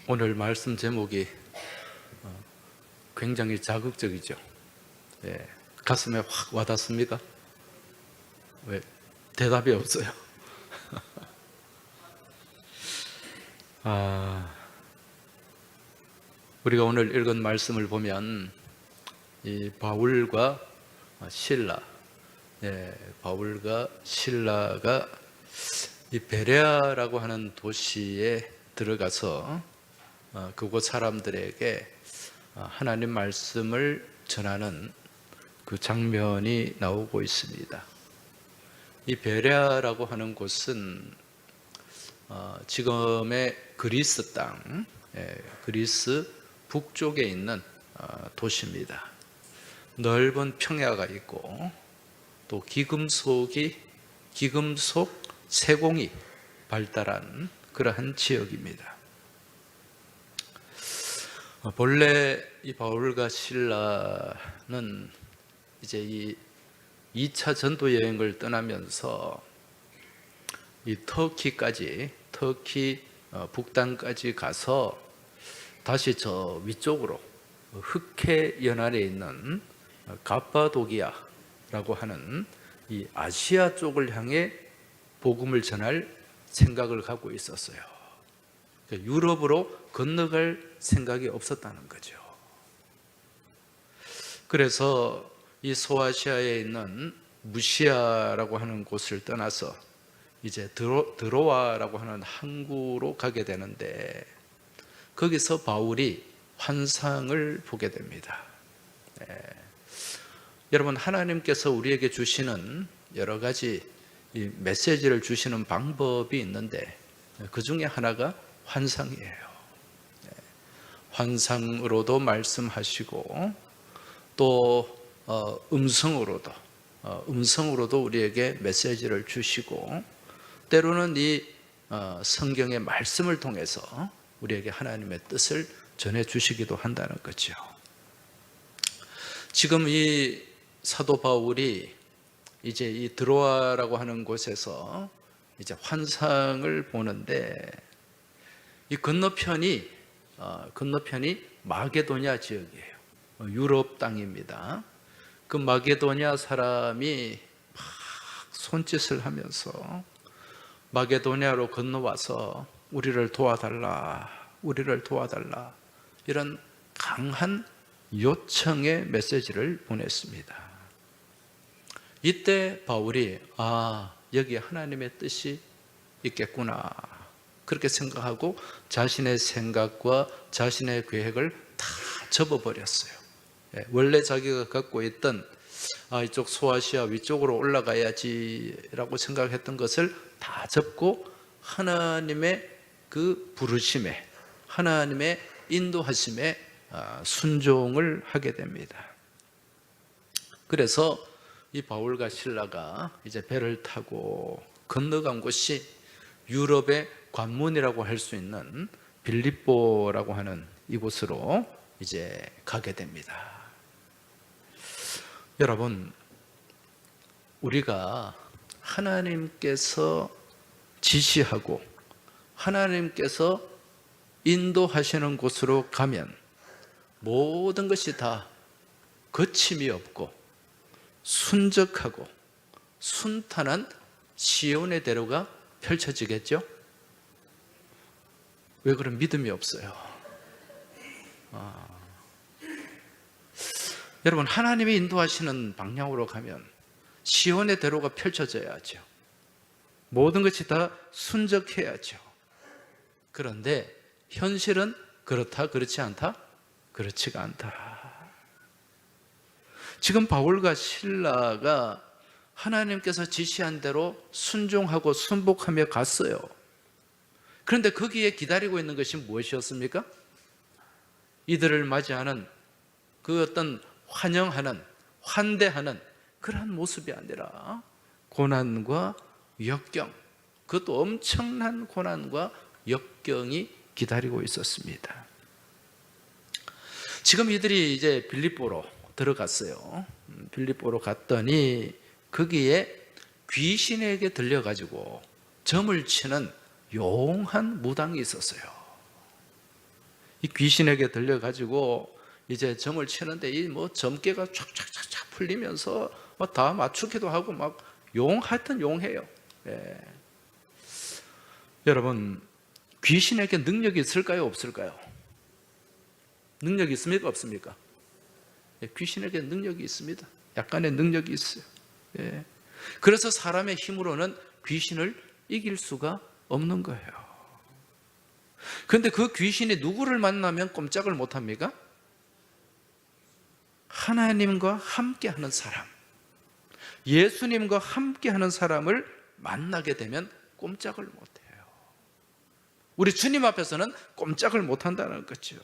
오늘 말씀 제목이 굉장히 자극적이죠. 예, 가슴에 확 와닿습니까? 왜? 대답이 없어요. 우리가 오늘 읽은 말씀을 보면 이 바울과 실라, 바울과 실라가 이 베레아라고 하는 도시에 들어가서 그곳 사람들에게 하나님 말씀을 전하는 그 장면이 나오고 있습니다. 이 베레아라고 하는 곳은 지금의 그리스 땅, 그리스 북쪽에 있는 도시입니다. 넓은 평야가 있고 또 기금속 세공이 발달한 그러한 지역입니다. 본래 이 바울과 실라는 이제 이 2차 전도 여행을 떠나면서 이 터키 북단까지 가서 다시 저 위쪽으로 흑해 연안에 있는 가파도기아라고 하는 이 아시아 쪽을 향해 복음을 전할 생각을 갖고 있었어요. 유럽으로 건너갈 생각이 없었다는 거죠. 그래서 이 소아시아에 있는 무시아라고 하는 곳을 떠나서 이제 드로아라고 하는 항구로 가게 되는데, 거기서 바울이 환상을 보게 됩니다. 여러분, 하나님께서 우리에게 주시는 여러 가지 이 메시지를 주시는 방법이 있는데 그 중에 하나가 환상이에요. 환상으로도 말씀하시고 또 음성으로도 우리에게 메시지를 주시고, 때로는 이 성경의 말씀을 통해서 우리에게 하나님의 뜻을 전해주시기도 한다는 거죠. 지금 이 사도 바울이 이제 이 드로아라고 하는 곳에서 이제 환상을 보는데, 이 건너편이 마게도냐 지역이에요. 유럽 땅입니다. 그 마게도냐 사람이 막 손짓을 하면서 마게도냐로 건너와서 우리를 도와달라 이런 강한 요청의 메시지를 보냈습니다. 이때 바울이 여기 하나님의 뜻이 있겠구나 그렇게 생각하고 자신의 생각과 자신의 계획을 다 접어버렸어요. 원래 자기가 갖고 있던 이쪽 소아시아 위쪽으로 올라가야지라고 생각했던 것을 다 접고 하나님의 그 부르심에, 하나님의 인도하심에 순종을 하게 됩니다. 그래서 이 바울과 실라가 이제 배를 타고 건너간 곳이 유럽의 관문이라고 할 수 있는 빌립보라고 하는 이곳으로 이제 가게 됩니다. 여러분, 우리가 하나님께서 지시하고 하나님께서 인도하시는 곳으로 가면 모든 것이 다 거침이 없고 순적하고 순탄한 시온의 대로가 펼쳐지겠죠? 왜 그런 믿음이 없어요? 여러분, 하나님이 인도하시는 방향으로 가면 시온의 대로가 펼쳐져야죠. 모든 것이 다 순적해야죠. 그런데 현실은 그렇다, 그렇지 않다? 그렇지가 않다. 지금 바울과 실라가 하나님께서 지시한 대로 순종하고 순복하며 갔어요. 그런데 거기에 기다리고 있는 것이 무엇이었습니까? 이들을 맞이하는 그 어떤 환영하는, 환대하는 그러한 모습이 아니라 고난과 역경, 그것도 엄청난 고난과 역경이 기다리고 있었습니다. 지금 이들이 이제 빌립보로 들어갔어요. 빌립보로 갔더니 거기에 귀신에게 들려가지고 점을 치는 용한 무당이 있었어요. 이 귀신에게 들려가지고 이제 점을 치는데 이 뭐 점괘가 촥촥촥촥 풀리면서 막 다 맞추기도 하고 막 하여튼 용해요. 예. 여러분, 귀신에게 능력이 있을까요? 없을까요? 능력이 있습니까? 없습니까? 예, 귀신에게 능력이 있습니다. 약간의 능력이 있어요. 예. 그래서 사람의 힘으로는 귀신을 이길 수가 없는 거예요. 그런데 그 귀신이 누구를 만나면 꼼짝을 못합니까? 하나님과 함께하는 사람, 예수님과 함께하는 사람을 만나게 되면 꼼짝을 못해요. 우리 주님 앞에서는 꼼짝을 못한다는 거죠.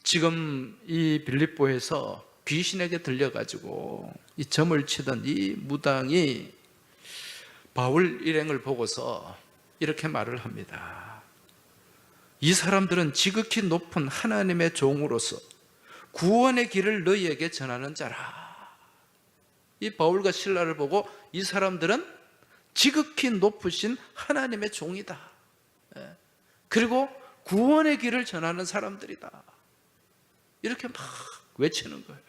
지금 이 빌립보에서 귀신에게 들려가지고 이 점을 치던 이 무당이 바울 일행을 보고서 이렇게 말을 합니다. 이 사람들은 지극히 높은 하나님의 종으로서 구원의 길을 너희에게 전하는 자라. 이 바울과 실라를 보고 이 사람들은 지극히 높으신 하나님의 종이다. 그리고 구원의 길을 전하는 사람들이다. 이렇게 막 외치는 거예요.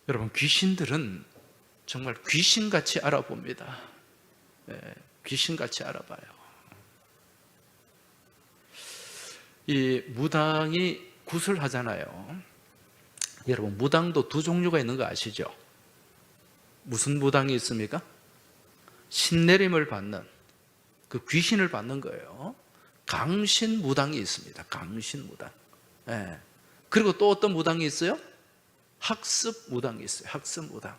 여러분, 귀신들은 정말 귀신같이 알아봅니다. 귀신같이 알아봐요. 이 무당이 굿을 하잖아요. 여러분, 무당도 두 종류가 있는 거 아시죠? 무슨 무당이 있습니까? 신내림을 받는, 그 귀신을 받는 거예요. 강신 무당이 있습니다. 강신 무당. 예. 그리고 또 어떤 무당이 있어요? 학습 무당이 있어요. 학습 무당.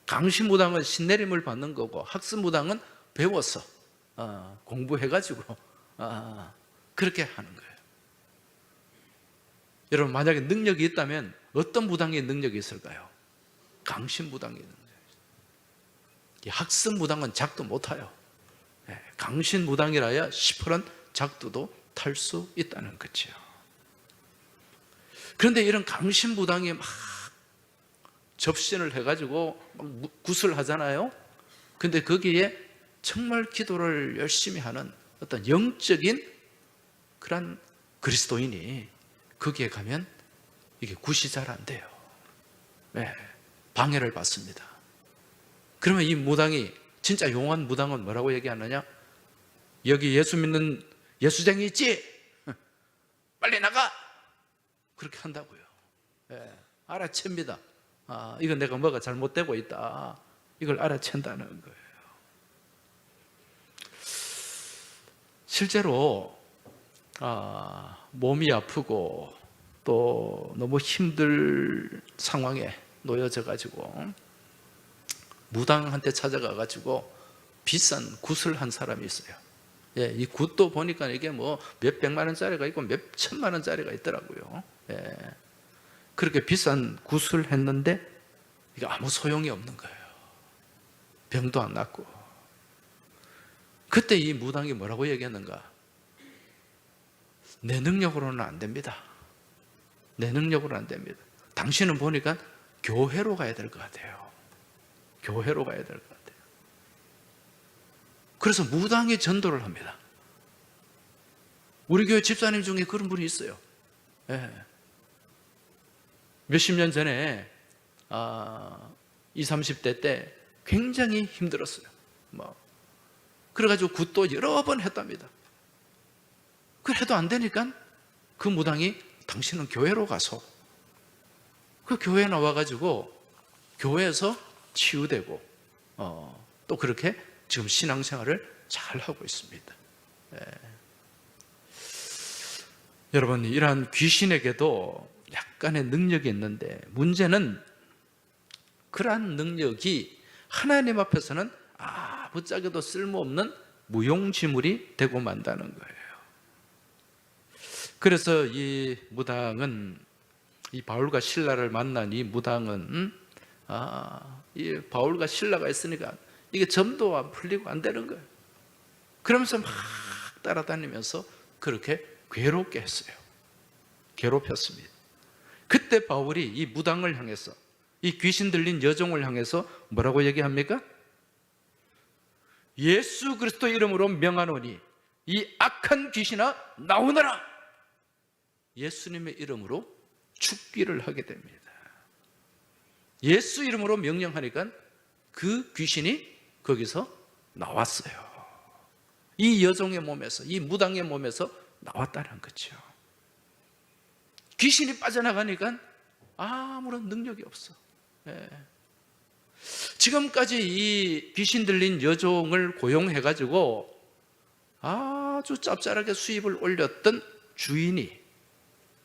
강신 무당은 신내림을 받는 거고, 학습 무당은 배워서 공부해가지고 그렇게 하는 거예요. 여러분, 만약에 능력이 있다면 어떤 무당의 능력이 있을까요? 강신 무당의 능력이 있어요. 학습 무당은 작두 못 타요. 강신 무당이라야 시퍼런 작두도 탈 수 있다는 거죠. 그런데 이런 강신 무당이 막 접신을 해가지고 막 굿을 하잖아요. 근데 거기에 정말 기도를 열심히 하는 어떤 영적인 그런 그리스도인이 거기에 가면 이게 굿이 잘 안 돼요. 방해를 받습니다. 그러면 이 무당이, 진짜 용한 무당은 뭐라고 얘기하느냐? 여기 예수 믿는 예수쟁이 있지? 빨리 나가! 그렇게 한다고요. 알아챕니다. 이건 내가 뭐가 잘못되고 있다. 이걸 알아챈다는 거예요. 실제로 몸이 아프고 또 너무 힘들 상황에 놓여져 가지고 무당한테 찾아가 가지고 비싼 굿을 한 사람이 있어요. 이 굿도 보니까 이게 뭐 몇 백만 원짜리가 있고 몇 천만 원짜리가 있더라고요. 그렇게 비싼 굿을 했는데 이게 아무 소용이 없는 거예요. 병도 안 낫고. 그때 이 무당이 뭐라고 얘기했는가? 내 능력으로는 안 됩니다. 내 능력으로는 안 됩니다. 당신은 보니까 교회로 가야 될 것 같아요. 교회로 가야 될 것 같아요. 그래서 무당이 전도를 합니다. 우리 교회 집사님 중에 그런 분이 있어요. 몇십 년 전에 20, 30대 때 굉장히 힘들었어요. 그래가지고 굿도 여러 번 했답니다. 그래도 안 되니까 그 무당이 당신은 교회로 가서 그 교회에 나와가지고 교회에서 치유되고 또 그렇게 지금 신앙생활을 잘 하고 있습니다. 여러분, 이러한 귀신에게도 약간의 능력이 있는데 문제는 그러한 능력이 하나님 앞에서는 아무짝에도 쓸모없는 무용지물이 되고 만다는 거예요. 그래서 이 무당은, 이 바울과 실라를 만난 이 무당은 이 바울과 실라가 있으니까 이게 점도 안 풀리고 안 되는 거예요. 그러면서 막 따라다니면서 그렇게 괴롭게 했어요. 괴롭혔습니다. 그때 바울이 이 무당을 향해서, 이 귀신 들린 여종을 향해서 뭐라고 얘기합니까? 예수 그리스도 이름으로 명하노니 이 악한 귀신아 나오너라. 예수님의 이름으로 축기를 하게 됩니다. 예수 이름으로 명령하니까 그 귀신이 거기서 나왔어요. 이 여종의 몸에서, 이 무당의 몸에서 나왔다는 거죠. 귀신이 빠져나가니까 아무런 능력이 없어. 지금까지 이 귀신 들린 여종을 고용해가지고 아주 짭짤하게 수입을 올렸던 주인이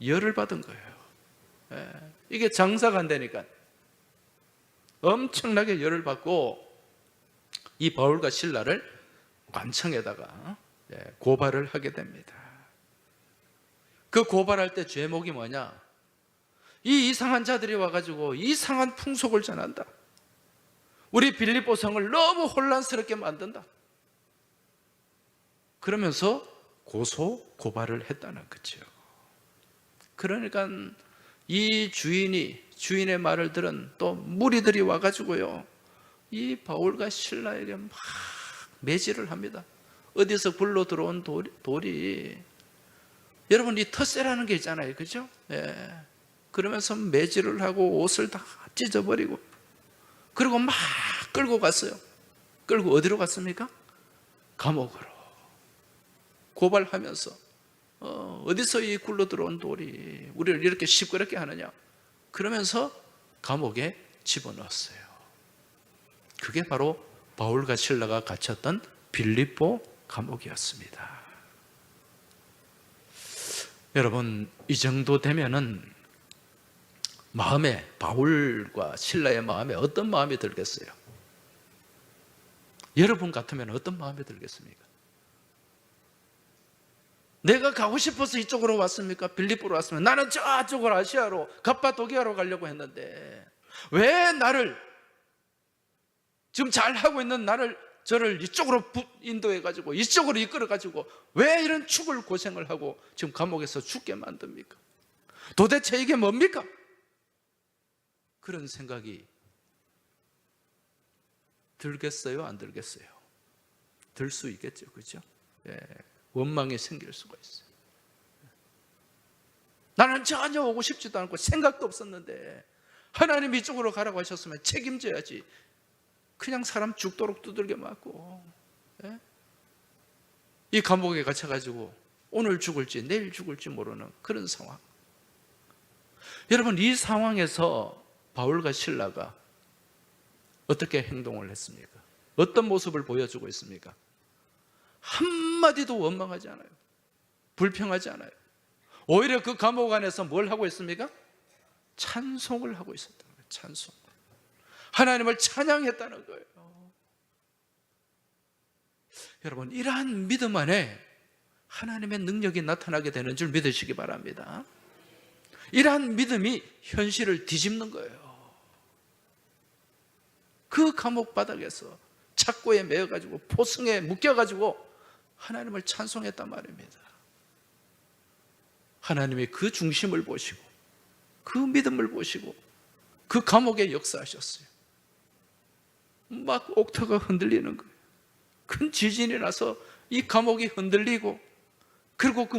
열을 받은 거예요. 이게 장사가 안 되니까 엄청나게 열을 받고 이 바울과 실라를 관청에다가 고발을 하게 됩니다. 그 고발할 때 죄목이 뭐냐? 이 이상한 자들이 와가지고 이상한 풍속을 전한다. 우리 빌립보 성을 너무 혼란스럽게 만든다. 그러면서 고발을 했다는 거죠. 그러니까 이 주인의 말을 들은 또 무리들이 와가지고요, 이 바울과 실라에게 막 매질을 합니다. 어디서 굴러 들어온 돌이 여러분 이 텃세라는 게 있잖아요, 그죠? 그러면서 매질을 하고 옷을 다 찢어버리고, 그리고 막 끌고 갔어요. 끌고 어디로 갔습니까? 감옥으로. 고발하면서 어디서 이 굴러 들어온 돌이 우리를 이렇게 시끄럽게 하느냐, 그러면서 감옥에 집어넣었어요. 그게 바로 바울과 실라가 갇혔던 빌립보 감옥이었습니다. 여러분, 이 정도 되면은 바울과 실라의 마음에 어떤 마음이 들겠어요? 여러분 같으면 어떤 마음이 들겠습니까? 내가 가고 싶어서 이쪽으로 왔습니까? 빌립보로 왔으면 나는 저쪽으로 아시아로, 갑바도기아로 가려고 했는데 왜 나를, 지금 잘하고 있는 저를 이쪽으로 인도해가지고 이쪽으로 이끌어가지고 왜 이런 죽을 고생을 하고 지금 감옥에서 죽게 만듭니까? 도대체 이게 뭡니까? 그런 생각이 들겠어요? 안 들겠어요? 들 수 있겠죠, 그렇죠? 원망이 생길 수가 있어요. 나는 전혀 오고 싶지도 않고 생각도 없었는데 하나님이 이쪽으로 가라고 하셨으면 책임져야지. 그냥 사람 죽도록 두들겨 맞고, 이 감옥에 갇혀가지고 오늘 죽을지 내일 죽을지 모르는 그런 상황. 여러분, 이 상황에서 바울과 실라가 어떻게 행동을 했습니까? 어떤 모습을 보여주고 있습니까? 한마디도 원망하지 않아요. 불평하지 않아요. 오히려 그 감옥 안에서 뭘 하고 있습니까? 찬송을 하고 있었다는 거예요. 찬송. 하나님을 찬양했다는 거예요. 여러분, 이러한 믿음 안에 하나님의 능력이 나타나게 되는 줄 믿으시기 바랍니다. 이러한 믿음이 현실을 뒤집는 거예요. 그 감옥 바닥에서 착고에 매여가지고 포승에 묶여가지고 하나님을 찬송했단 말입니다. 하나님이 그 중심을 보시고 그 믿음을 보시고 그 감옥에 역사하셨어요. 막 옥터가 흔들리는 거예요. 큰 지진이 나서 이 감옥이 흔들리고, 그리고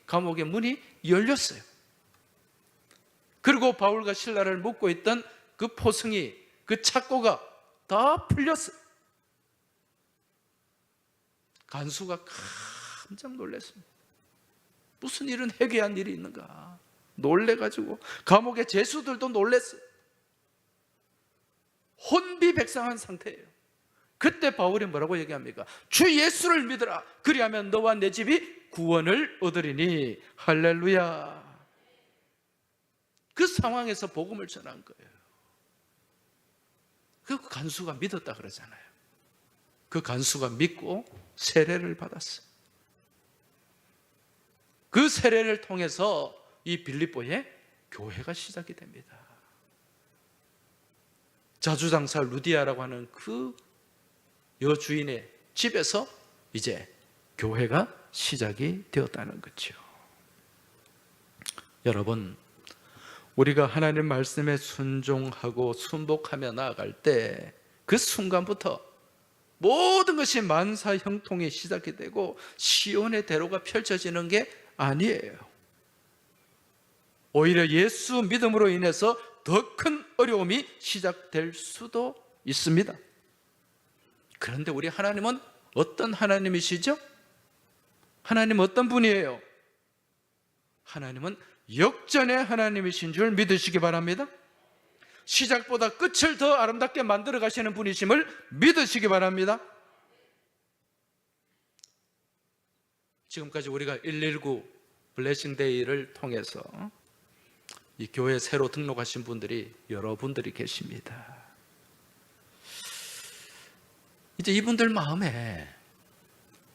감옥의 문이 열렸어요. 그리고 바울과 실라를 묶고 있던 그 포승이, 그 착고가 다 풀렸어요. 간수가 깜짝 놀랐습니다. 무슨 이런 해괴한 일이 있는가 놀래가지고, 감옥의 죄수들도 놀랐어요. 혼비백상한 상태예요. 그때 바울이 뭐라고 얘기합니까? 주 예수를 믿으라. 그리하면 너와 내 집이 구원을 얻으리니. 할렐루야. 그 상황에서 복음을 전한 거예요. 그 간수가 믿었다 그러잖아요. 그 간수가 믿고 세례를 받았어요. 그 세례를 통해서 이 빌립보에 교회가 시작이 됩니다. 자주장사 루디아라고 하는 그 여주인의 집에서 이제 교회가 시작이 되었다는 거죠. 여러분, 우리가 하나님 말씀에 순종하고 순복하며 나아갈 때 그 순간부터 모든 것이 만사 형통이 시작이 되고 시온의 대로가 펼쳐지는 게 아니에요. 오히려 예수 믿음으로 인해서 더 큰 어려움이 시작될 수도 있습니다. 그런데 우리 하나님은 어떤 하나님이시죠? 하나님은 어떤 분이에요? 하나님은 역전의 하나님이신 줄 믿으시기 바랍니다. 시작보다 끝을 더 아름답게 만들어 가시는 분이심을 믿으시기 바랍니다. 지금까지 우리가 119 블레싱데이를 통해서 이 교회에 새로 등록하신 분들이 여러분들이 계십니다. 이제 이분들 마음에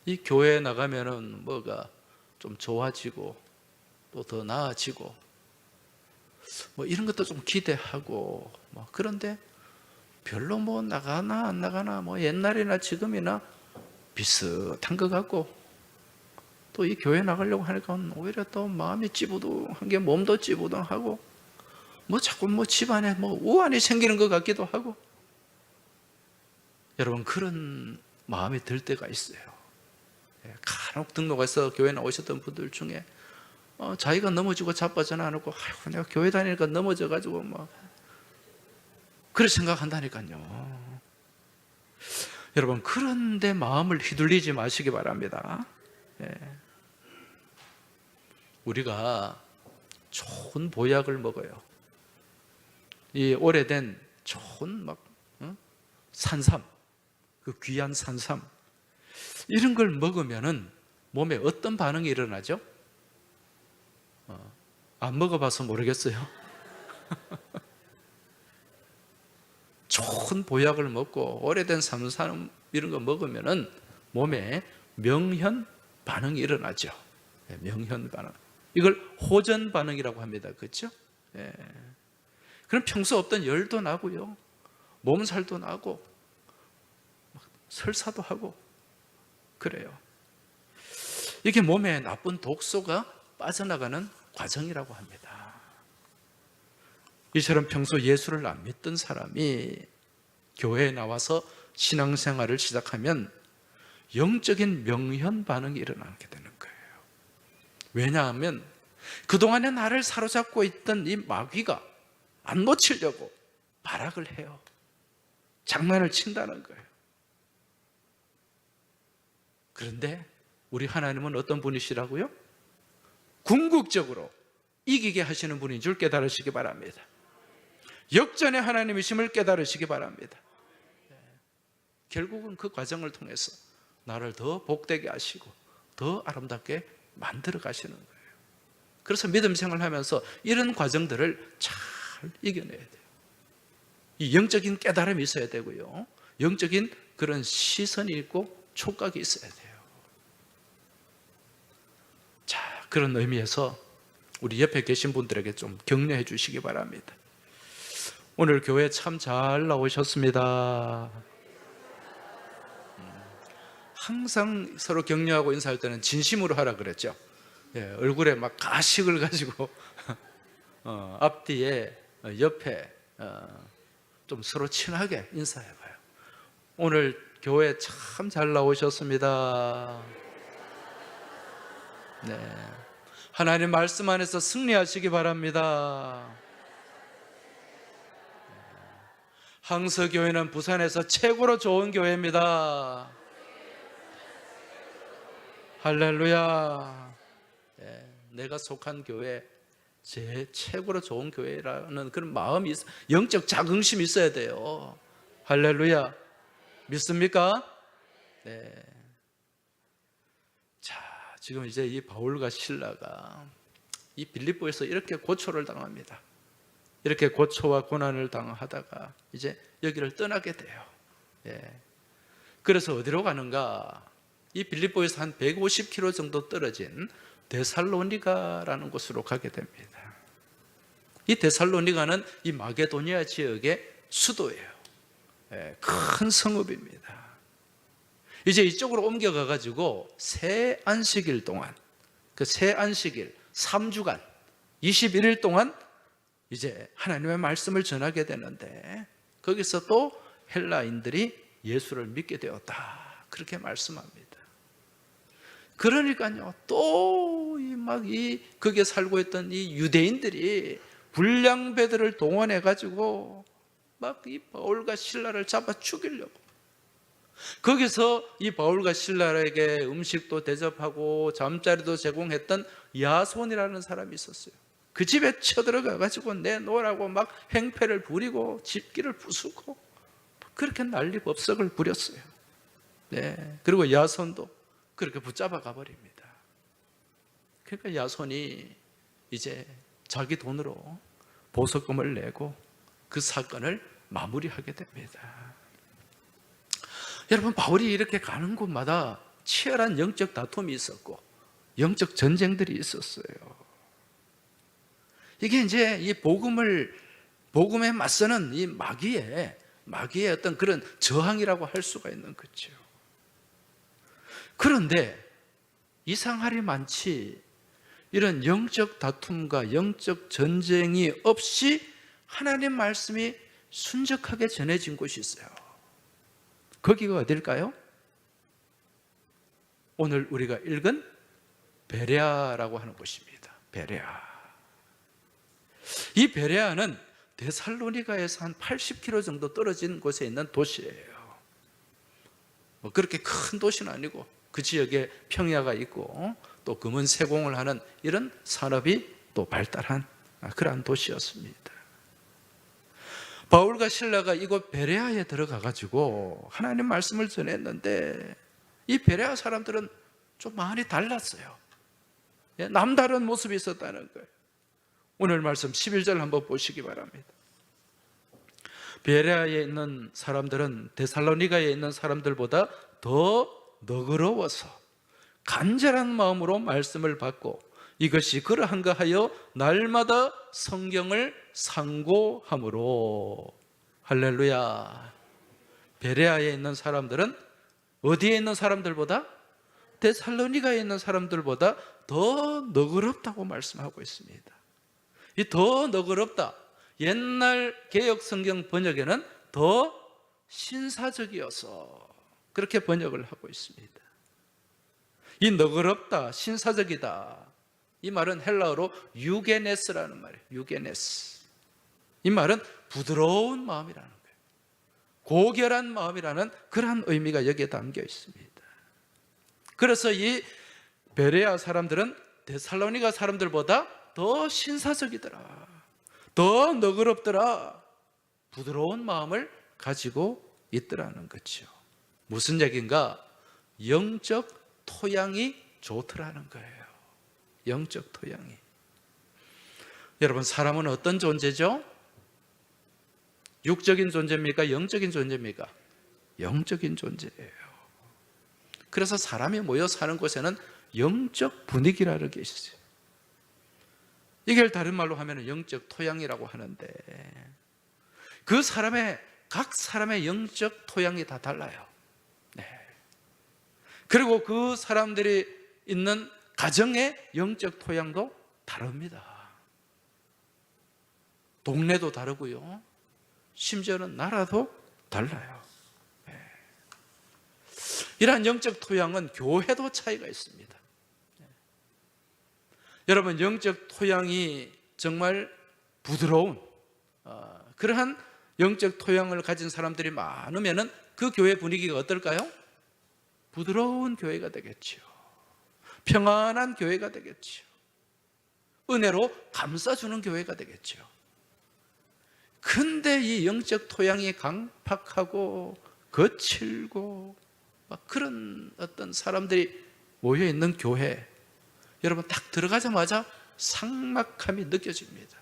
이 교회에 나가면은 뭐가 좀 좋아지고 또 더 나아지고 뭐 이런 것도 좀 기대하고 뭐 그런데 별로 뭐 나가나 안 나가나 뭐 옛날이나 지금이나 비슷한 것 같고 또 이 교회 나가려고 하니까 오히려 또 마음이 찌부둥한 게 몸도 찌부둥하고 뭐 자꾸 뭐 집안에 뭐 우환이 생기는 것 같기도 하고 여러분 그런 마음이 들 때가 있어요. 간혹 등록해서 교회 나오셨던 분들 중에 자기가 넘어지고 자빠져는 않고 아이고 내가 교회 다니니까 넘어져가지고 막 그렇게 생각한다니까요. 여러분 그런데 마음을 휘둘리지 마시기 바랍니다. 우리가 좋은 보약을 먹어요. 이 오래된 좋은 막 산삼, 그 귀한 산삼 이런 걸 먹으면은 몸에 어떤 반응이 일어나죠? 안 먹어봐서 모르겠어요. 좋은 보약을 먹고 오래된 산삼 이런 거 먹으면은 몸에 명현 반응이 일어나죠. 명현 반응. 이걸 호전 반응이라고 합니다. 그렇죠? 그럼 평소 없던 열도 나고요. 몸살도 나고 설사도 하고 그래요. 이게 몸에 나쁜 독소가 빠져나가는 과정이라고 합니다. 이처럼 평소 예수를 안 믿던 사람이 교회에 나와서 신앙생활을 시작하면 영적인 명현 반응이 일어나게 되는 거예요. 왜냐하면 그동안에 나를 사로잡고 있던 이 마귀가 안 놓치려고 발악을 해요. 장난을 친다는 거예요. 그런데 우리 하나님은 어떤 분이시라고요? 궁극적으로 이기게 하시는 분인 줄 깨달으시기 바랍니다. 역전의 하나님이심을 깨달으시기 바랍니다. 결국은 그 과정을 통해서 나를 더 복되게 하시고 더 아름답게 만들어 가시는 거예요. 그래서 믿음 생활을 하면서 이런 과정들을 잘 이겨내야 돼요. 이 영적인 깨달음이 있어야 되고요. 영적인 그런 시선이 있고 촉각이 있어야 돼요. 자, 그런 의미에서 우리 옆에 계신 분들에게 좀 격려해 주시기 바랍니다. 오늘 교회 참 잘 나오셨습니다. 항상 서로 격려하고 인사할 때는 진심으로 하라 그랬죠. 얼굴에 막 가식을 가지고 앞뒤에 옆에 좀 서로 친하게 인사해봐요. 오늘 교회 참 잘 나오셨습니다. 네, 하나님 말씀 안에서 승리하시기 바랍니다. 항서교회는 부산에서 최고로 좋은 교회입니다. 할렐루야. 내가 속한 교회 제 최고로 좋은 교회라는 그런 마음이 영적 자긍심이 있어야 돼요. 할렐루야. 믿습니까? 네. 자, 지금 이제 이 바울과 실라가 이 빌립보에서 이렇게 고초를 당합니다. 이렇게 고초와 고난을 당하다가 이제 여기를 떠나게 돼요. 그래서 어디로 가는가? 이 빌립보에서 한 150km 정도 떨어진 데살로니가라는 곳으로 가게 됩니다. 이 데살로니가는 이 마게도니아 지역의 수도예요. 큰 성읍입니다. 이제 이쪽으로 옮겨가 가지고 새 안식일 동안, 그 새 안식일 3주간 21일 동안 이제 하나님의 말씀을 전하게 되는데 거기서 또 헬라인들이 예수를 믿게 되었다. 그렇게 말씀합니다. 그러니까요, 또 거기에 살고 있던 이 유대인들이 불량배들을 동원해 가지고 막 이 바울과 실라를 잡아 죽이려고, 거기서 이 바울과 실라에게 음식도 대접하고 잠자리도 제공했던 야손이라는 사람이 있었어요. 그 집에 쳐들어가 가지고 내놓으라고 막 행패를 부리고 집기를 부수고 그렇게 난리법석을 부렸어요. 네. 그리고 야손도 그렇게 붙잡아 가버립니다. 그러니까 야손이 이제 자기 돈으로 보석금을 내고 그 사건을 마무리하게 됩니다. 여러분, 바울이 이렇게 가는 곳마다 치열한 영적 다툼이 있었고 영적 전쟁들이 있었어요. 이게 이제 이 복음에 맞서는 이 마귀의 어떤 그런 저항이라고 할 수가 있는 거죠. 그런데 이상할이 많지 이런 영적 다툼과 영적 전쟁이 없이 하나님 말씀이 순적하게 전해진 곳이 있어요. 거기가 어딜까요? 오늘 우리가 읽은 베레아라고 하는 곳입니다. 베레아. 이 베레아는 데살로니가에서 한 80km 정도 떨어진 곳에 있는 도시예요. 뭐 그렇게 큰 도시는 아니고 그 지역에 평야가 있고 또 금은 세공을 하는 이런 산업이 또 발달한 그러한 도시였습니다. 바울과 실라가 이곳 베레아에 들어가 가지고 하나님 말씀을 전했는데 이 베레아 사람들은 좀 많이 달랐어요. 남다른 모습이 있었다는 거예요. 오늘 말씀 11절 한번 보시기 바랍니다. 베레아에 있는 사람들은 데살로니가에 있는 사람들보다 더 너그러워서 간절한 마음으로 말씀을 받고 이것이 그러한가 하여 날마다 성경을 상고함으로. 할렐루야. 베레아에 있는 사람들은 어디에 있는 사람들보다? 데살로니가에 있는 사람들보다 더 너그럽다고 말씀하고 있습니다. 이 더 너그럽다, 옛날 개역 성경 번역에는 더 신사적이어서 그렇게 번역을 하고 있습니다. 이 너그럽다, 신사적이다, 이 말은 헬라어로 유게네스라는 말이에요. 유게네스. 이 말은 부드러운 마음이라는 거예요. 고결한 마음이라는 그러한 의미가 여기에 담겨 있습니다. 그래서 이 베레아 사람들은 데살로니가 사람들보다 더 신사적이더라, 더 너그럽더라, 부드러운 마음을 가지고 있더라는 거죠. 무슨 얘기인가? 영적 토양이 좋더라는 거예요. 영적 토양이. 여러분, 사람은 어떤 존재죠? 육적인 존재입니까? 영적인 존재입니까? 영적인 존재예요. 그래서 사람이 모여 사는 곳에는 영적 분위기라는 게 있어요. 이걸 다른 말로 하면 영적 토양이라고 하는데, 그 각 사람의 영적 토양이 다 달라요. 네. 그리고 그 사람들이 있는 가정의 영적 토양도 다릅니다. 동네도 다르고요, 심지어는 나라도 달라요. 네. 이러한 영적 토양은 교회도 차이가 있습니다. 네. 여러분, 영적 토양이 정말 부드러운 그러한 영적 토양을 가진 사람들이 많으면 그 교회 분위기가 어떨까요? 부드러운 교회가 되겠죠. 평안한 교회가 되겠죠. 은혜로 감싸주는 교회가 되겠죠. 근데 이 영적 토양이 강팍하고 거칠고 막 그런 어떤 사람들이 모여있는 교회, 여러분 딱 들어가자마자 삭막함이 느껴집니다.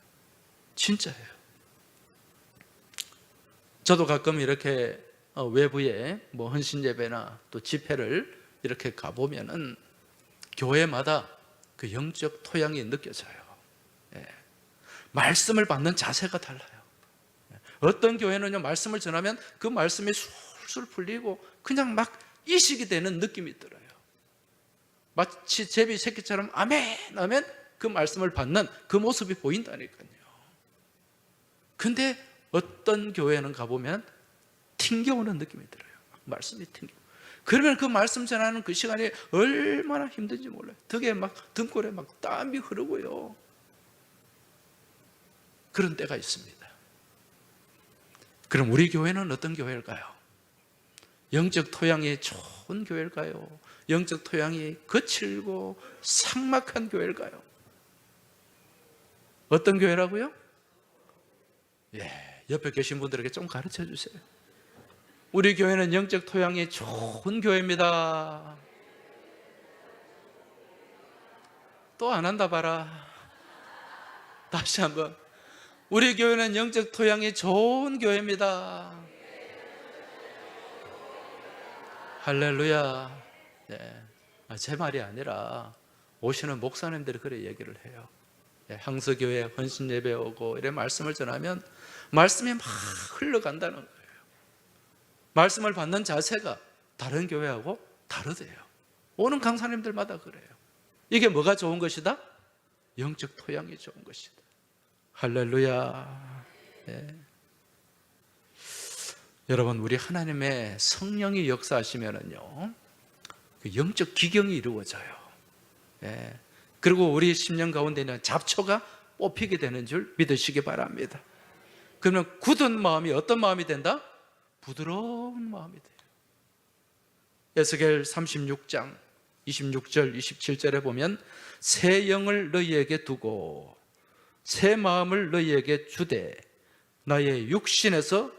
진짜예요. 저도 가끔 이렇게 외부에 뭐 헌신예배나 또 집회를 이렇게 가보면은 교회마다 그 영적 토양이 느껴져요. 예. 말씀을 받는 자세가 달라요. 어떤 교회는요, 말씀을 전하면 그 말씀이 술술 풀리고 그냥 막 이식이 되는 느낌이 들어요. 마치 제비 새끼처럼 아멘 하면 그 말씀을 받는 그 모습이 보인다니까요. 근데 어떤 교회는 가보면 튕겨오는 느낌이 들어요. 말씀이 튕겨. 그러면 그 말씀 전하는 그 시간이 얼마나 힘든지 몰라요. 등에 막, 등골에 막 땀이 흐르고요. 그런 때가 있습니다. 그럼 우리 교회는 어떤 교회일까요? 영적 토양이 좋은 교회일까요? 영적 토양이 거칠고 삭막한 교회일까요? 어떤 교회라고요? 예, 옆에 계신 분들에게 좀 가르쳐 주세요. 우리 교회는 영적 토양이 좋은 교회입니다. 또 안 한다 봐라. 다시 한번. 우리 교회는 영적 토양이 좋은 교회입니다. 할렐루야. 네. 제 말이 아니라 오시는 목사님들이 그래 얘기를 해요. 항서교회 헌신 예배 오고 이래 말씀을 전하면 말씀이 막 흘러간다는 거예요. 말씀을 받는 자세가 다른 교회하고 다르대요. 오는 강사님들마다 그래요. 이게 뭐가 좋은 것이다? 영적 토양이 좋은 것이다. 할렐루야. 네. 여러분, 우리 하나님의 성령이 역사하시면은요, 그 영적 기경이 이루어져요. 네. 그리고 우리 심령 가운데 있는 잡초가 뽑히게 되는 줄 믿으시기 바랍니다. 그러면 굳은 마음이 어떤 마음이 된다? 부드러운 마음이 돼요. 에스겔 36장 26절 27절에 보면 새 영을 너희에게 두고 새 마음을 너희에게 주되 너희의 육신에서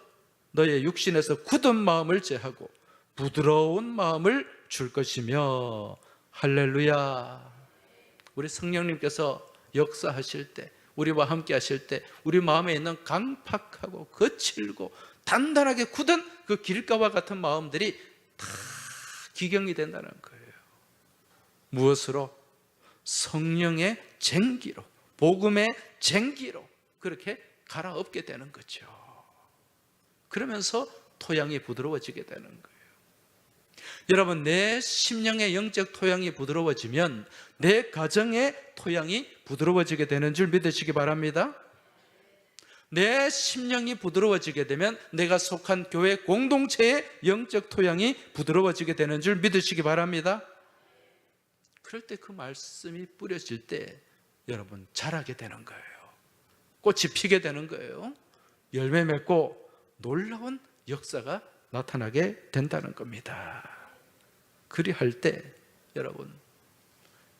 굳은 마음을 제하고 부드러운 마음을 줄 것이며. 할렐루야. 우리 성령님께서 역사하실 때, 우리와 함께 하실 때 우리 마음에 있는 강팍하고 거칠고 단단하게 굳은 그 길가와 같은 마음들이 다 기경이 된다는 거예요. 무엇으로? 성령의 쟁기로, 복음의 쟁기로 그렇게 갈아엎게 되는 거죠. 그러면서 토양이 부드러워지게 되는 거예요. 여러분, 내 심령의 영적 토양이 부드러워지면 내 가정의 토양이 부드러워지게 되는 줄 믿으시기 바랍니다. 내 심령이 부드러워지게 되면 내가 속한 교회 공동체의 영적 토양이 부드러워지게 되는 줄 믿으시기 바랍니다. 그럴 때 그 말씀이 뿌려질 때 여러분 자라게 되는 거예요. 꽃이 피게 되는 거예요. 열매 맺고 놀라운 역사가 나타나게 된다는 겁니다. 그리할 때 여러분,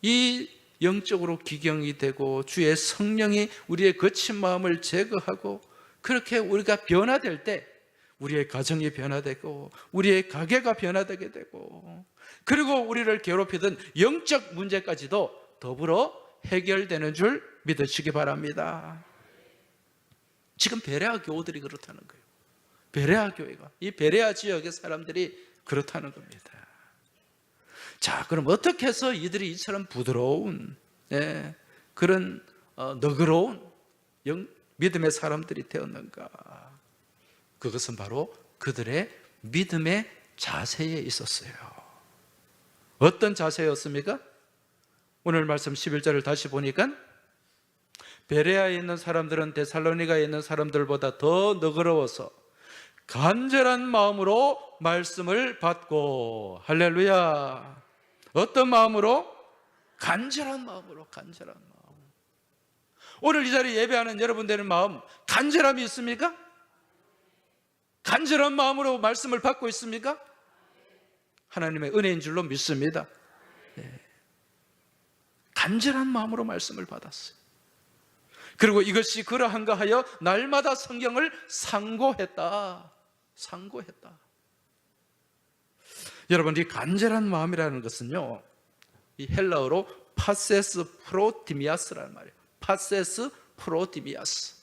이 영적으로 기경이 되고 주의 성령이 우리의 거친 마음을 제거하고 그렇게 우리가 변화될 때 우리의 가정이 변화되고 우리의 가게가 변화되게 되고 그리고 우리를 괴롭히던 영적 문제까지도 더불어 해결되는 줄 믿으시기 바랍니다. 지금 베레아 교우들이 그렇다는 거예요. 베레아 교회가, 이 베레아 지역의 사람들이 그렇다는 겁니다. 자, 그럼 어떻게 해서 이들이 이처럼 부드러운 그런 너그러운 믿음의 사람들이 되었는가? 그것은 바로 그들의 믿음의 자세에 있었어요. 어떤 자세였습니까? 오늘 말씀 11절을 다시 보니까 베레아에 있는 사람들은 데살로니가에 있는 사람들보다 더 너그러워서 간절한 마음으로 말씀을 받고. 할렐루야. 어떤 마음으로? 간절한 마음으로. 간절한 마음. 오늘 이 자리에 예배하는 여러분들의 마음 간절함이 있습니까? 간절한 마음으로 말씀을 받고 있습니까? 하나님의 은혜인 줄로 믿습니다. 네. 간절한 마음으로 말씀을 받았어요. 그리고 이것이 그러한가 하여 날마다 성경을 상고했다. 여러분, 이 간절한 마음이라는 것은요, 이 헬라어로 파세스 프로티미아스라는 말이에요. 파세스 프로티미아스.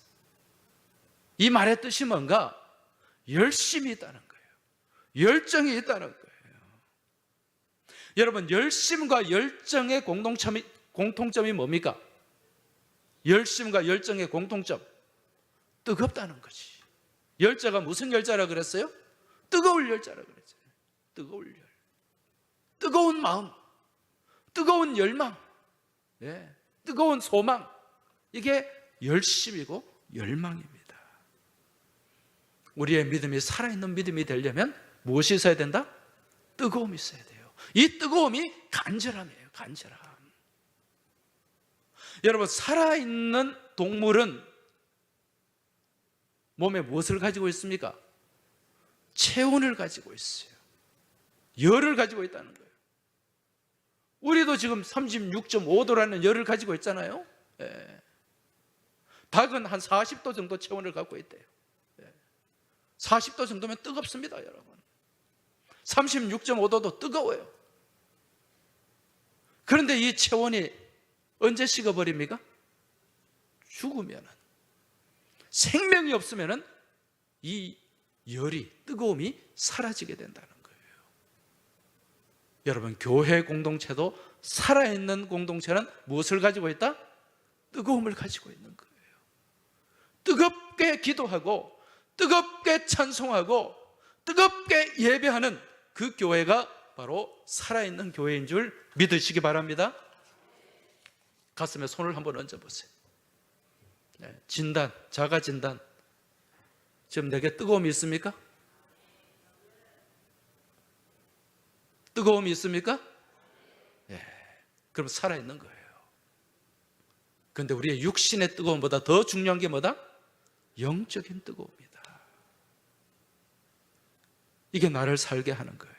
이 말의 뜻이 뭔가? 열심이 있다는 거예요. 열정이 있다는 거예요. 여러분, 열심과 열정의 공통점이 뭡니까? 열심과 열정의 공통점, 뜨겁다는 거지. 열자가 무슨 열자라 그랬어요? 뜨거울 열자라 그랬어요. 뜨거울 열. 뜨거운 마음, 뜨거운 열망, 뜨거운 소망. 이게 열심이고 열망입니다. 우리의 믿음이 살아있는 믿음이 되려면 무엇이 있어야 된다? 뜨거움이 있어야 돼요. 이 뜨거움이 간절함이에요. 간절함. 여러분, 살아있는 동물은 몸에 무엇을 가지고 있습니까? 체온을 가지고 있어요. 열을 가지고 있다는 거예요. 우리도 지금 36.5도라는 열을 가지고 있잖아요. 예. 닭은 한 40도 정도 체온을 갖고 있대요. 예. 40도 정도면 뜨겁습니다, 여러분. 36.5도도 뜨거워요. 그런데 이 체온이 언제 식어버립니까? 죽으면은, 생명이 없으면은 이 열이, 뜨거움이 사라지게 된다는 거예요. 여러분, 교회 공동체도, 살아있는 공동체는 무엇을 가지고 있다? 뜨거움을 가지고 있는 거예요. 뜨겁게 기도하고 뜨겁게 찬송하고 뜨겁게 예배하는 그 교회가 바로 살아있는 교회인 줄 믿으시기 바랍니다. 가슴에 손을 한번 얹어보세요. 네, 진단, 자가 진단. 지금 내게 뜨거움이 있습니까? 뜨거움이 있습니까? 예, 그럼 살아있는 거예요. 그런데 우리의 육신의 뜨거움보다 더 중요한 게 뭐다? 영적인 뜨거움이다. 이게 나를 살게 하는 거예요.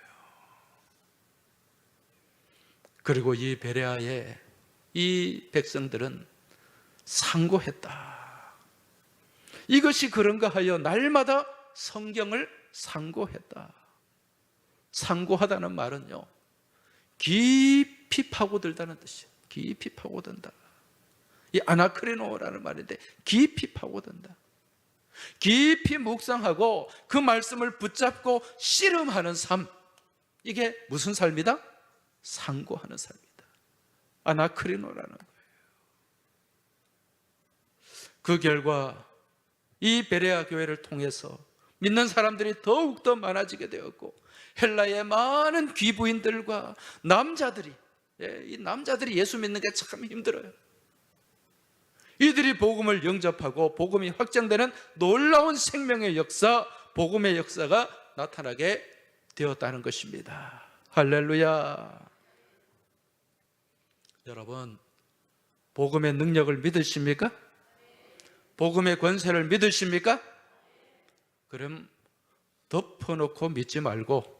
그리고 이 베레아의 이 백성들은 상고했다. 이것이 그런가 하여 날마다 성경을 상고했다. 상고하다는 말은요, 깊이 파고들다는 뜻이에요. 깊이 파고든다. 이 아나크리노라는 말인데, 깊이 파고든다. 깊이 묵상하고 그 말씀을 붙잡고 씨름하는 삶. 이게 무슨 삶이다? 상고하는 삶이다. 아나크리노라는 거예요. 그 결과 이 베레아 교회를 통해서 믿는 사람들이 더욱더 많아지게 되었고, 헬라의 많은 귀부인들과 남자들이, 이 남자들이 예수 믿는 게 참 힘들어요. 이들이 복음을 영접하고 복음이 확장되는 놀라운 생명의 역사, 복음의 역사가 나타나게 되었다는 것입니다. 할렐루야. 여러분, 복음의 능력을 믿으십니까? 복음의 권세를 믿으십니까? 그럼 덮어놓고 믿지 말고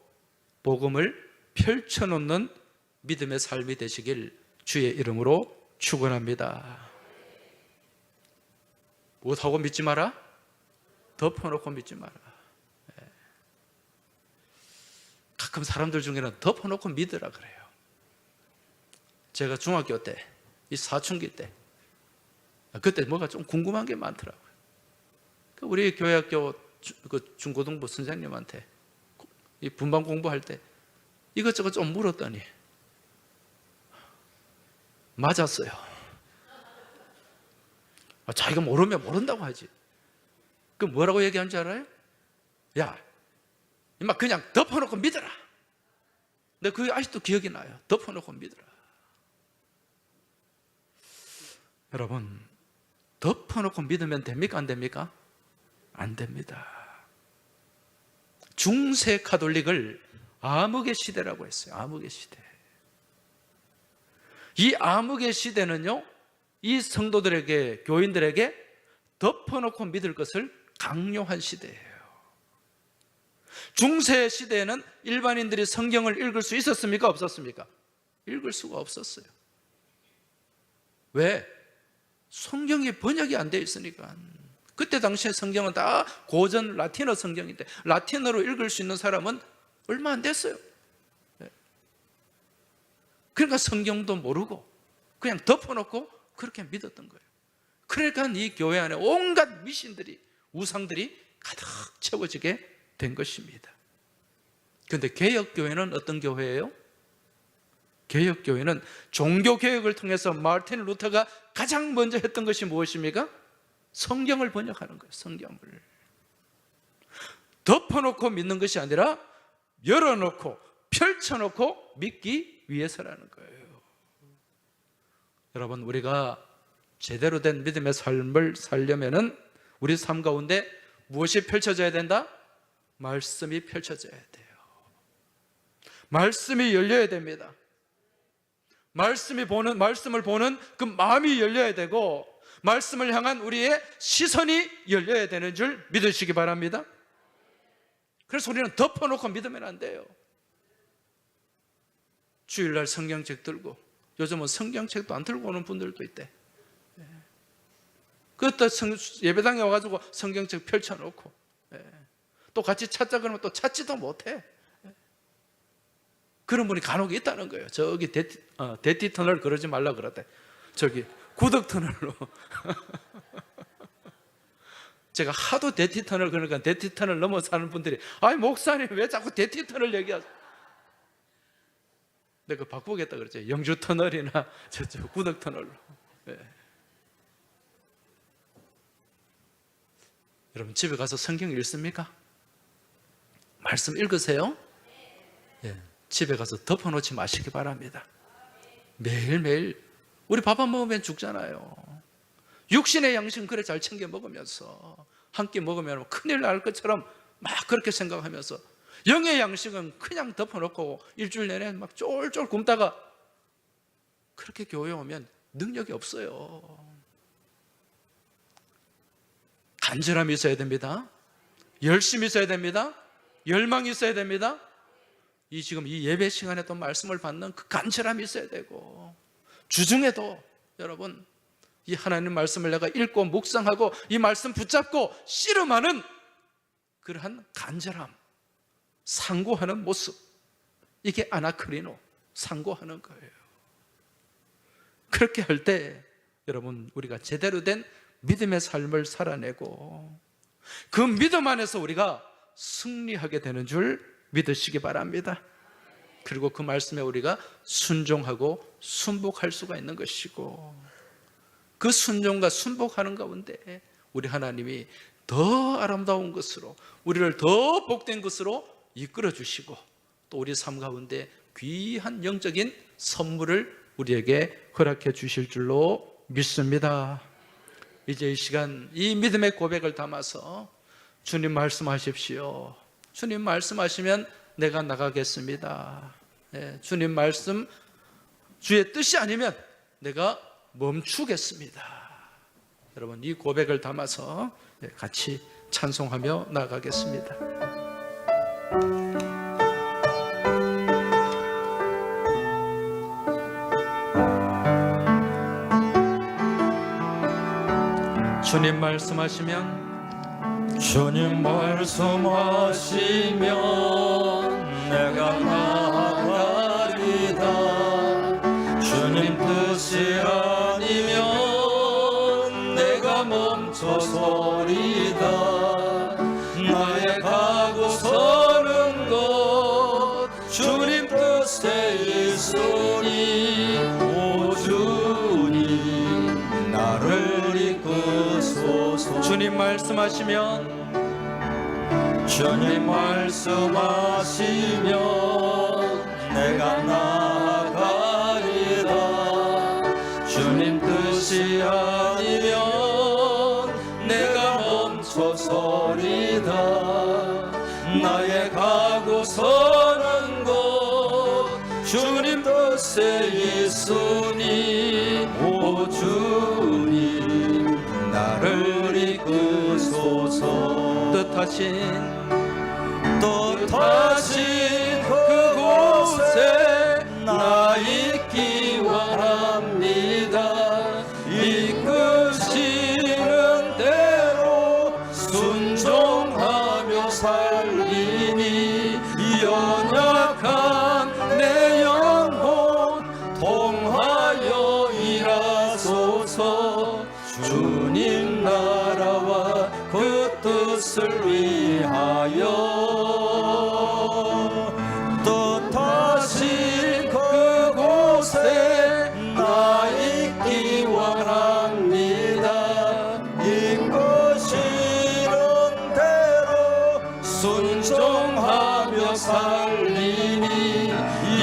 복음을 펼쳐놓는 믿음의 삶이 되시길 주의 이름으로 축원합니다. 못하고 믿지 마라? 덮어놓고 믿지 마라. 가끔 사람들 중에는 덮어놓고 믿으라 그래요. 제가 중학교 때, 이 사춘기 때, 그때 뭐가 좀 궁금한 게 많더라고요. 우리 교회학교 중고등부 선생님한테 이 분반 공부할 때 이것저것 좀 물었더니 맞았어요. 자기가 모르면 모른다고 하지. 그 뭐라고 얘기한 줄 알아요? 야, 임마 그냥 덮어놓고 믿어라. 근데 그게 아직도 기억이 나요. 덮어놓고 믿어라. 여러분, 덮어놓고 믿으면 됩니까? 안 됩니까? 안 됩니다. 중세 가톨릭을 암흑의 시대라고 했어요. 암흑의 시대. 이 암흑의 시대는요, 이 성도들에게, 교인들에게 덮어놓고 믿을 것을 강요한 시대예요. 중세 시대에는 일반인들이 성경을 읽을 수 있었습니까? 없었습니까? 읽을 수가 없었어요. 왜? 성경이 번역이 안 되어 있으니까. 그때 당시에 성경은 다 고전 라틴어 성경인데 라틴어로 읽을 수 있는 사람은 얼마 안 됐어요. 그러니까 성경도 모르고 그냥 덮어놓고 그렇게 믿었던 거예요. 그러니까 이 교회 안에 온갖 미신들이, 우상들이 가득 채워지게 된 것입니다. 그런데 개혁교회는 어떤 교회예요? 개혁교회는 종교개혁을 통해서 마르틴 루터가 가장 먼저 했던 것이 무엇입니까? 성경을 번역하는 거예요. 성경을 덮어놓고 믿는 것이 아니라 열어놓고 펼쳐놓고 믿기 위해서라는 거예요. 여러분, 우리가 제대로 된 믿음의 삶을 살려면은 우리 삶 가운데 무엇이 펼쳐져야 된다? 말씀이 펼쳐져야 돼요. 말씀이 열려야 됩니다. 말씀을 보는 그 마음이 열려야 되고, 말씀을 향한 우리의 시선이 열려야 되는 줄 믿으시기 바랍니다. 그래서 우리는 덮어놓고 믿으면 안 돼요. 주일날 성경책 들고, 요즘은 성경책도 안 들고 오는 분들도 있대. 그것도 예배당에 와가지고 성경책 펼쳐놓고, 또 같이 찾자 그러면 또 찾지도 못해. 그런 분이 간혹 있다는 거예요. 저기 대티 터널 그러지 말라 그러대. 저기 구덕 터널로. 제가 하도 대티 터널 그러니까 대티 터널 넘어 사는 분들이, 아니 목사님 왜 자꾸 대티 터널 얘기하세요? 내가 바꾸겠다 그랬죠. 영주 터널이나 저쪽 구덕 터널로. 여러분 집에 가서 성경 읽습니까? 말씀 읽으세요? 집에 가서 덮어놓지 마시기 바랍니다. 매일매일 우리 밥 안 먹으면 죽잖아요. 육신의 양식 그래 잘 챙겨 먹으면서 한 끼 먹으면 큰일 날 것처럼 막 그렇게 생각하면서, 영의 양식은 그냥 덮어놓고 일주일 내내 막 쫄쫄 굶다가 그렇게 교회 오면 능력이 없어요. 간절함이 있어야 됩니다. 열심히 있어야 됩니다. 열망이 있어야 됩니다. 지금 이 예배 시간에 또 말씀을 받는 그 간절함이 있어야 되고, 주중에도 여러분 이 하나님 말씀을 내가 읽고 묵상하고 이 말씀 붙잡고 씨름하는 그러한 간절함, 상고하는 모습, 이게 아나크리노, 상고하는 거예요. 그렇게 할 때 여러분 우리가 제대로 된 믿음의 삶을 살아내고, 그 믿음 안에서 우리가 승리하게 되는 줄 믿으시기 바랍니다. 그리고 그 말씀에 우리가 순종하고 순복할 수가 있는 것이고, 그 순종과 순복하는 가운데 우리 하나님이 더 아름다운 것으로, 우리를 더 복된 것으로 이끌어 주시고, 또 우리 삶 가운데 귀한 영적인 선물을 우리에게 허락해 주실 줄로 믿습니다. 이제 이 시간 이 믿음의 고백을 담아서 주님 말씀하십시오. 주님 말씀하시면 내가 나가겠습니다. 주님 말씀, 주의 뜻이 아니면 내가 멈추겠습니다. 여러분 이 고백을 담아서 같이 찬송하며 나가겠습니다. 주님 말씀하시면, 주님 말씀하시면 내가 나아가리다. 주님 뜻이 아니면 내가 멈춰서리다. 나의 가고 서는 것 주님 뜻에 있으니, 오 주님 나를 이끄소서. 주님 말씀하시면, 주님 말씀하시면 내가 나아가리다. 주님 뜻이 아니면 내가 멈춰서리다. 나의 가고 서는 곳 주님 뜻에 있으니, 오 주님 나를 이끄소서. 뜻하신 그곳에 나 있기 원합니다. 이끄시는 대로 순종하며 살리니, 연약한 내 영혼 통하여 일하소서. 주님 나라와 그 뜻을 위하여 뜻하신 그곳에 나 있기 원합니다. 이끄시는 대로 순종하며 살리니,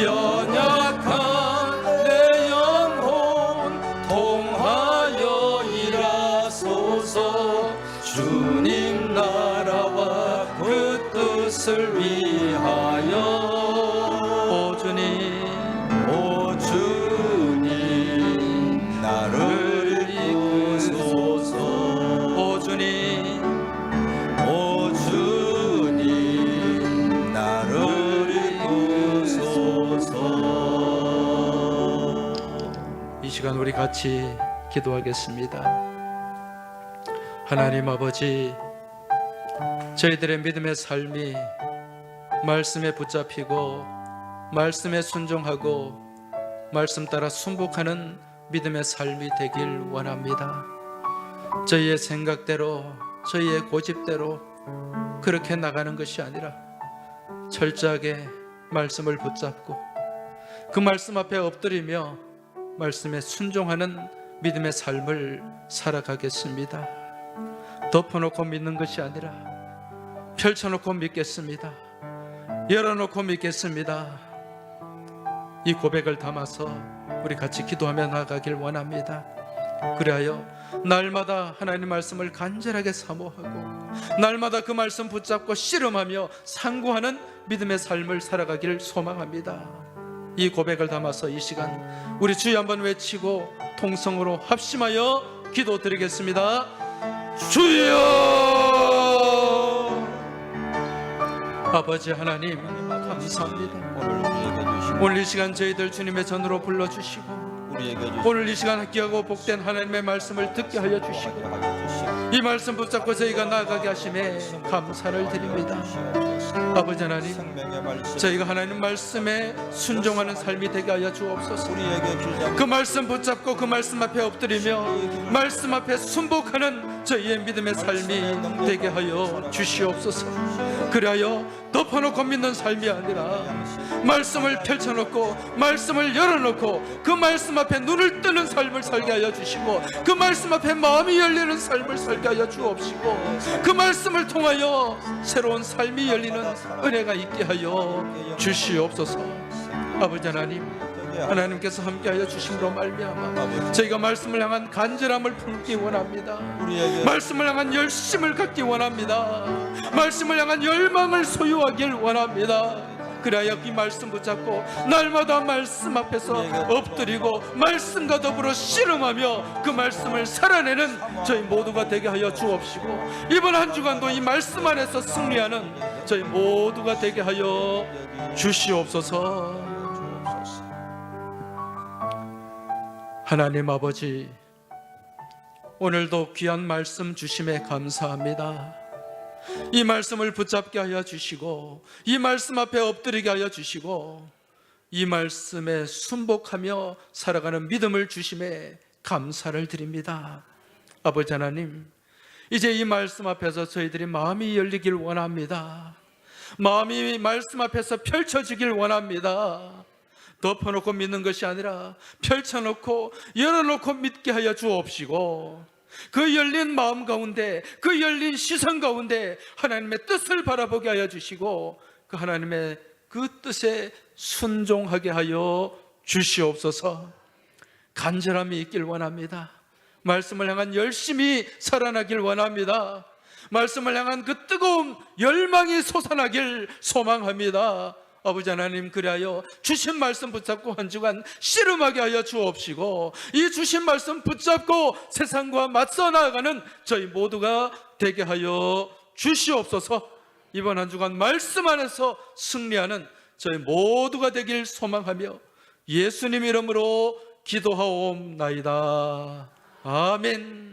연약한 내 영혼 통하여 일하소서. 주님 나라와 그 뜻을 위하여. 시간 우리 같이 기도하겠습니다. 하나님 아버지, 저희들의 믿음의 삶이 말씀에 붙잡히고 말씀에 순종하고 말씀 따라 순복하는 믿음의 삶이 되길 원합니다. 저희의 생각대로, 저희의 고집대로 그렇게 나가는 것이 아니라 철저하게 말씀을 붙잡고 그 말씀 앞에 엎드리며 말씀에 순종하는 믿음의 삶을 살아가겠습니다. 덮어놓고 믿는 것이 아니라 펼쳐놓고 믿겠습니다. 열어놓고 믿겠습니다. 이 고백을 담아서 우리 같이 기도하며 나아가길 원합니다. 그리하여 날마다 하나님 말씀을 간절하게 사모하고 날마다 그 말씀 붙잡고 씨름하며 상고하는 믿음의 삶을 살아가기를 소망합니다. 이 고백을 담아서 이 시간 우리 주여 한번 외치고 통성으로 합심하여 기도드리겠습니다. 주여! 아버지 하나님 감사합니다. 오늘 이 시간 저희들 주님의 전으로 불러주시고 오늘 이 시간 귀하고 복된 하나님의 말씀을 듣게 하여 주시고 이 말씀 붙잡고 저희가 나아가게 하심에 감사를 드립니다. 아버지 하나님, 저희가 하나님 말씀에 순종하는 삶이 되게 하여 주옵소서. 그 말씀 붙잡고 그 말씀 앞에 엎드리며 말씀 앞에 순복하는 저희의 믿음의 삶이 되게 하여 주시옵소서. 그리하여 덮어놓고 믿는 삶이 아니라 말씀을 펼쳐놓고 말씀을 열어놓고 그 말씀 앞에 눈을 뜨는 삶을 살게 하여 주시고 그 말씀 앞에 마음이 열리는 삶을 살게 하여 주옵시고 그 말씀을 통하여 새로운 삶이 열리는 은혜가 있게 하여 주시옵소서. 아버지 하나님, 하나님께서 함께하여 주심으로 말미암아 저희가 말씀을 향한 간절함을 품기 원합니다. 말씀을 향한 열심을 갖기 원합니다. 말씀을 향한 열망을 소유하길 원합니다. 그래야 이 말씀 붙잡고 날마다 말씀 앞에서 엎드리고 말씀과 더불어 씨름하며 그 말씀을 살아내는 저희 모두가 되게 하여 주옵시고 이번 한 주간도 이 말씀 안에서 승리하는 저희 모두가 되게 하여 주시옵소서. 하나님 아버지, 오늘도 귀한 말씀 주심에 감사합니다. 이 말씀을 붙잡게 하여 주시고 이 말씀 앞에 엎드리게 하여 주시고 이 말씀에 순복하며 살아가는 믿음을 주심에 감사를 드립니다. 아버지 하나님, 이제 이 말씀 앞에서 저희들이 마음이 열리길 원합니다. 마음이 말씀 앞에서 펼쳐지길 원합니다. 덮어놓고 믿는 것이 아니라 펼쳐놓고 열어놓고 믿게 하여 주옵시고 그 열린 마음 가운데 그 열린 시선 가운데 하나님의 뜻을 바라보게 하여 주시고 그 하나님의 그 뜻에 순종하게 하여 주시옵소서. 간절함이 있길 원합니다. 말씀을 향한 열심히 살아나길 원합니다. 말씀을 향한 그 뜨거운 열망이 솟아나길 소망합니다. 아버지 하나님, 그리하여 주신 말씀 붙잡고 한 주간 씨름하게 하여 주옵시고 이 주신 말씀 붙잡고 세상과 맞서 나아가는 저희 모두가 되게 하여 주시옵소서. 이번 한 주간 말씀 안에서 승리하는 저희 모두가 되길 소망하며 예수님 이름으로 기도하옵나이다. 아멘.